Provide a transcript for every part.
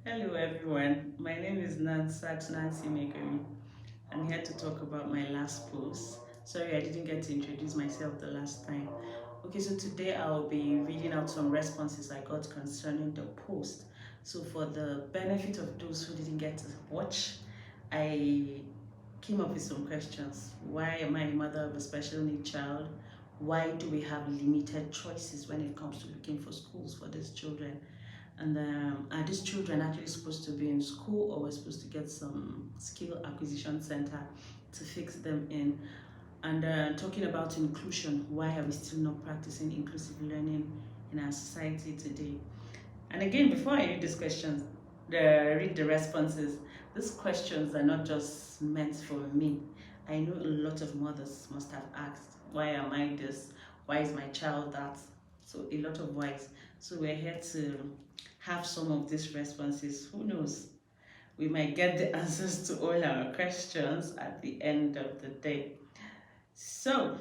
Hello everyone, my name is Nancy Megari. I'm here to talk about my last post. Sorry I didn't get to introduce myself the last time. Okay, so today I'll be reading out some responses I got concerning the post. So for the benefit of those who didn't get to watch, I came up with some questions. Why am I a mother of a special need child? Why do we have limited choices when it comes to looking for schools for these children? And are these children actually supposed to be in school, or we're supposed to get some skill acquisition center to fix them in? And talking about inclusion, why are we still not practicing inclusive learning in our society today? And again, before I read these questions, read the responses, these questions are not just meant for me. I know a lot of mothers must have asked, why am I this? Why is my child that? So a lot of whys. So we're here to have some of these responses. Who knows? We might get the answers to all our questions at the end of the day. So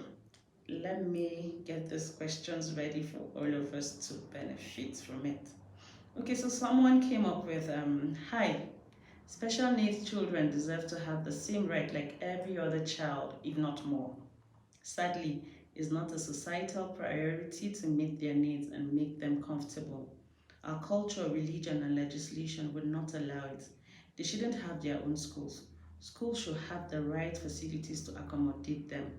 let me get these questions ready for all of us to benefit from it. Okay, so someone came up with, hi, special needs children deserve to have the same right like every other child, if not more. Sadly, it's not a societal priority to meet their needs and make them comfortable. Our culture, religion, and legislation would not allow it. They shouldn't have their own schools. Schools should have the right facilities to accommodate them.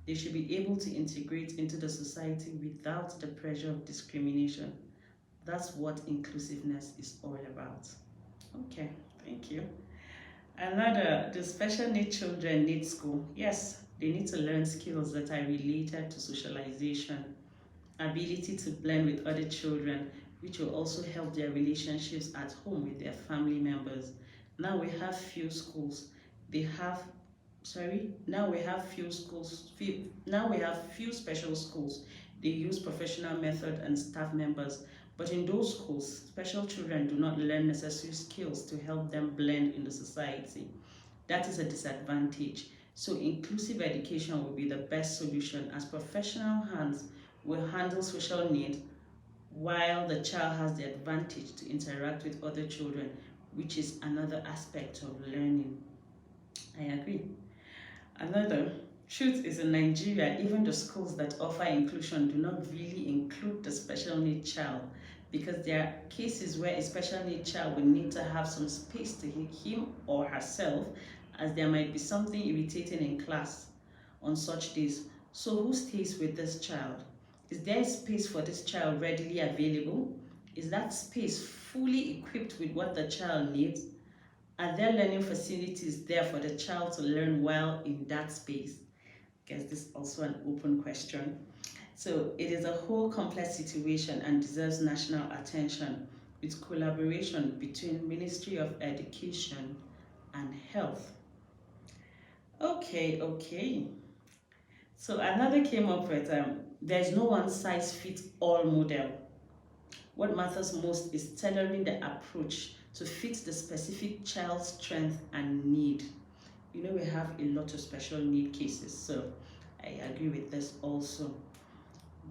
They should be able to integrate into the society without the pressure of discrimination. That's what inclusiveness is all about. Okay, thank you. Another, the special needs children need school. Yes, they need to learn skills that are related to socialization, ability to blend with other children, which will also help their relationships at home with their family members. Now we have few schools. They have, sorry, now we have few schools, now we have few special schools. They use professional method and staff members. But in those schools, special children do not learn necessary skills to help them blend in the society. That is a disadvantage. So inclusive education will be the best solution, as professional hands will handle social need while the child has the advantage to interact with other children, which is another aspect of learning. I agree. Another, truth is, in Nigeria, even the schools that offer inclusion do not really include the special need child, because there are cases where a special need child will need to have some space to him or herself, as there might be something irritating in class on such days. So who stays with this child? Is there a space for this child readily available? Is that space fully equipped with what the child needs? Are there learning facilities there for the child to learn well in that space? I guess this is also an open question. So it is a whole complex situation and deserves national attention, with collaboration between Ministry of Education and Health. Okay. So another came up with, there's no one size fits all model. What matters most is tailoring the approach to fit the specific child's strength and need. You know, we have a lot of special need cases, so I agree with this also.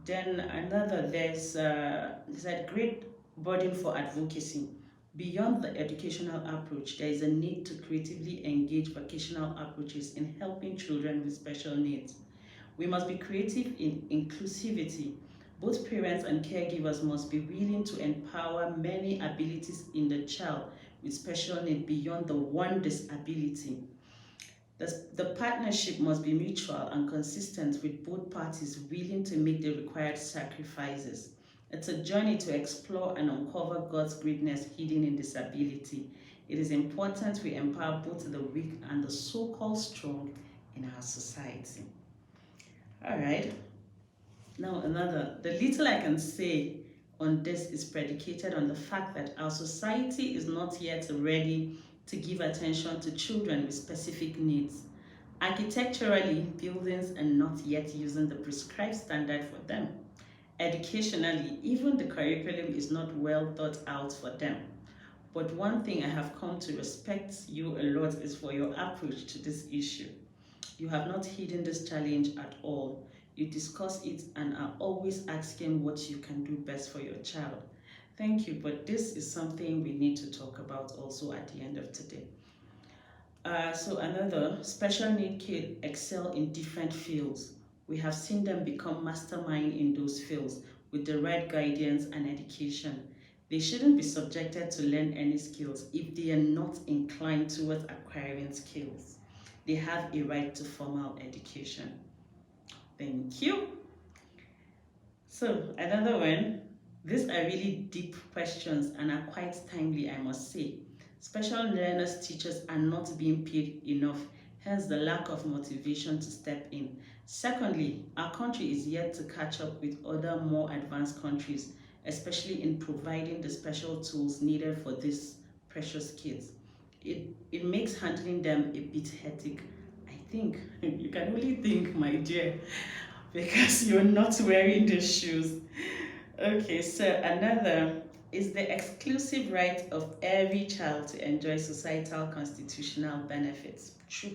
Then another, there's a great burden for advocacy. Beyond the educational approach, there is a need to creatively engage vocational approaches in helping children with special needs. We must be creative in inclusivity. Both parents and caregivers must be willing to empower many abilities in the child with special need beyond the one disability. The partnership must be mutual and consistent, with both parties willing to make the required sacrifices. It's a journey to explore and uncover God's greatness hidden in disability. It is important we empower both the weak and the so-called strong in our society. All right. Now another, the little I can say on this is predicated on the fact that our society is not yet ready to give attention to children with specific needs. Architecturally, buildings are not yet using the prescribed standard for them. Educationally, even the curriculum is not well thought out for them. But one thing I have come to respect you a lot is for your approach to this issue. You have not hidden this challenge at all. You discuss it and are always asking what you can do best for your child. Thank you, but this is something we need to talk about also at the end of today. So another special need kid excel in different fields. We have seen them become mastermind in those fields with the right guidance and education. They shouldn't be subjected to learn any skills if they are not inclined towards acquiring skills. They have a right to formal education. Thank you. So another one, these are really deep questions and are quite timely, I must say. Special learners teachers are not being paid enough, hence the lack of motivation to step in. Secondly, our country is yet to catch up with other more advanced countries, especially in providing the special tools needed for these precious kids. It makes handling them a bit hectic. I think you can only think, my dear, because you're not wearing the shoes. Okay, so another is the exclusive right of every child to enjoy societal constitutional benefits. True.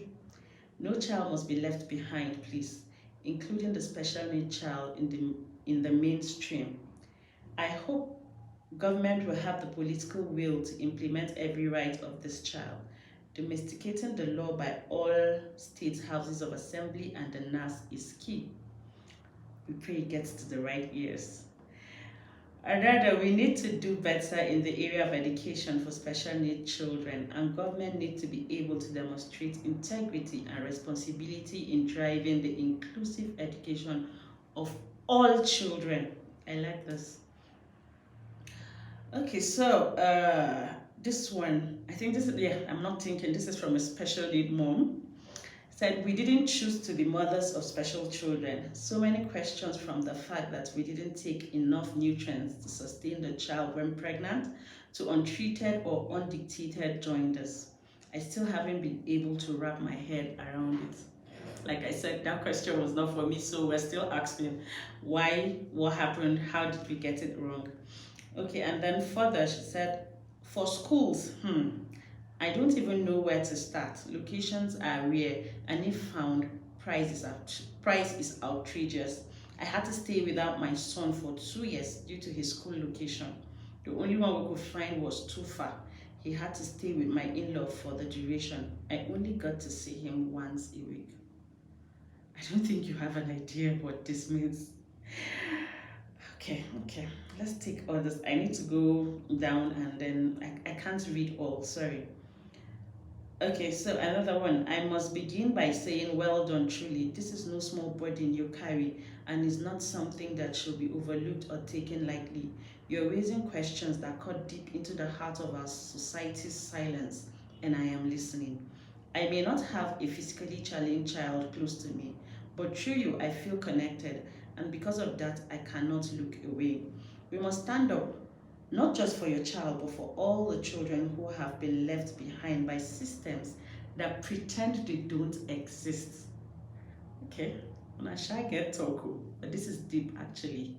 No child must be left behind, please, including the special needs child in the mainstream. I hope government will have the political will to implement every right of this child. Domesticating the law by all state houses of assembly and the NAS is key. We pray it gets to the right ears. And rather, we need to do better in the area of education for special needs children, and government needs to be able to demonstrate integrity and responsibility in driving the inclusive education of all children. I like this. Okay, so this one, I think this is, yeah, I'm not thinking, this is from a special need mom. Said we didn't choose to be mothers of special children. So many questions from the fact that we didn't take enough nutrients to sustain the child when pregnant to untreated or undictated joinders. I still haven't been able to wrap my head around it. Like I said, that question was not for me, so we're still asking why, what happened, how did we get it wrong? Okay, and then further, she said, for schools, I don't even know where to start. Locations are rare, and if found, price is outrageous. I had to stay without my son for 2 years due to his school location. The only one we could find was too far. He had to stay with my in-law for the duration. I only got to see him once a week. I don't think you have an idea what this means. Okay, let's take others. I need to go down and then I can't read all, sorry. Okay, so another one. I must begin by saying, well done, truly. This is no small burden you carry and is not something that should be overlooked or taken lightly. You're raising questions that cut deep into the heart of our society's silence, and I am listening. I may not have a physically challenged child close to me, but through you, I feel connected, and because of that, I cannot look away. We must stand up, not just for your child, but for all the children who have been left behind by systems that pretend they don't exist. Okay, I shall get talk, but this is deep actually.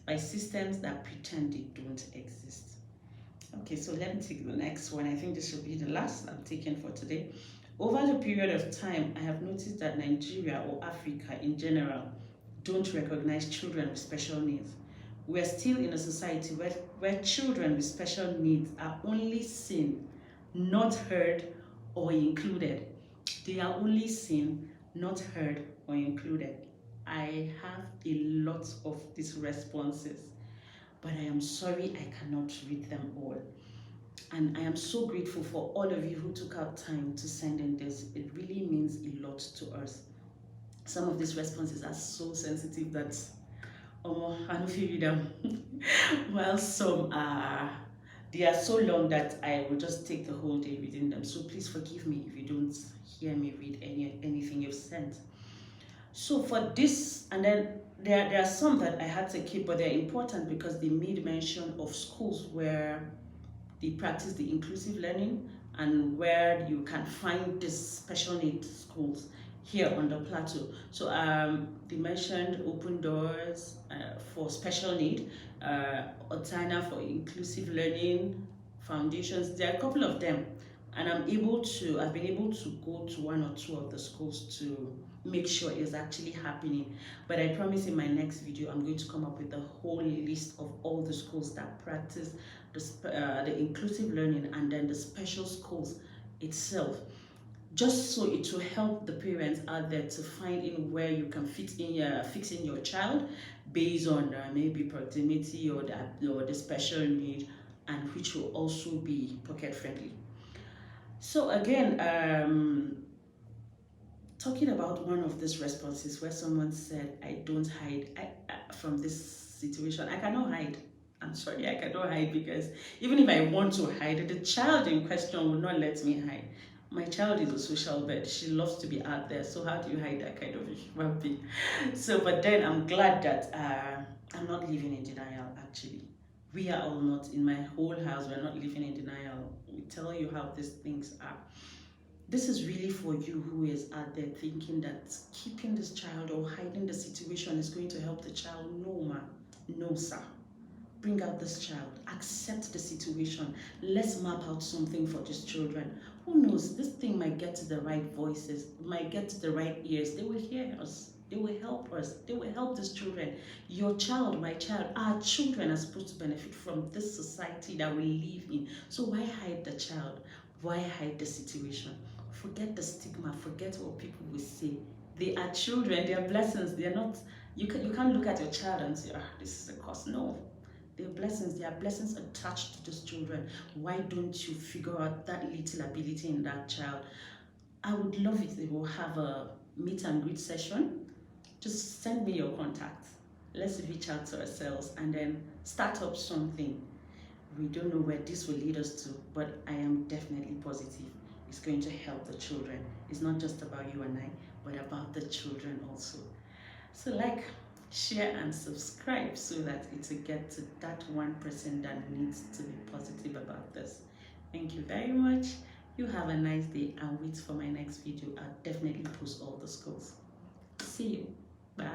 By systems that pretend they don't exist. Okay, so let me take the next one. I think this should be the last I'm taking for today. Over the period of time, I have noticed that Nigeria or Africa in general don't recognize children with special needs. We're still in a society where children with special needs are only seen, not heard or included. They are only seen, not heard or included. I have a lot of these responses, but I am sorry I cannot read them all. And I am so grateful for all of you who took out time to send in this. It really means a lot to us. Some of these responses are so sensitive that I don't feel read them. While some are, they are so long that I will just take the whole day reading them. So please forgive me if you don't hear me read anything you've sent. So for this, and then there are some that I had to keep, but they're important because they made mention of schools where they practice the inclusive learning and where you can find these special needs schools here on the plateau. So they mentioned Open Doors for special need, Otana for inclusive learning, foundations. There are a couple of them, and I've been able to go to one or two of the schools to make sure it's actually happening. But I promise in my next video, I'm going to come up with a whole list of all the schools that practice the inclusive learning, and then the special schools itself, just so it will help the parents out there to find in where you can fix in your child based on maybe proximity or the special need, and which will also be pocket friendly. So again, talking about one of these responses where someone said, I don't hide from this situation. I cannot hide. I'm sorry, I cannot hide, because even if I want to hide, the child in question will not let me hide. My child is a social bird. She loves to be out there. So how do you hide that kind of a human being? So, but then I'm glad that I'm not living in denial, actually. We are all not, in my whole house, we're not living in denial. We tell you how these things are. This is really for you who is out there thinking that keeping this child or hiding the situation is going to help the child. No, ma. No, sir. Bring out this child. Accept the situation. Let's map out something for these children. Who knows? This thing might get to the right voices, might get to the right ears. They will hear us. They will help us. They will help these children. Your child, my child, our children are supposed to benefit from this society that we live in. So why hide the child? Why hide the situation? Forget the stigma. Forget what people will say. They are children. They are blessings. They are not. You can't look at your child and say, this is a curse. No. They're blessings. There are blessings attached to those children. Why don't you figure out that little ability in that child? I would love it if we'll have a meet and greet session. Just send me your contact. Let's reach out to ourselves and then start up something. We don't know where this will lead us to, but I am definitely positive it's going to help the children. It's not just about you and I, but about the children also. So like, share and subscribe so that it will get to that one person that needs to be positive about this. Thank you very much. You have a nice day, and wait for my next video. I'll definitely post all the schools. See you. Bye.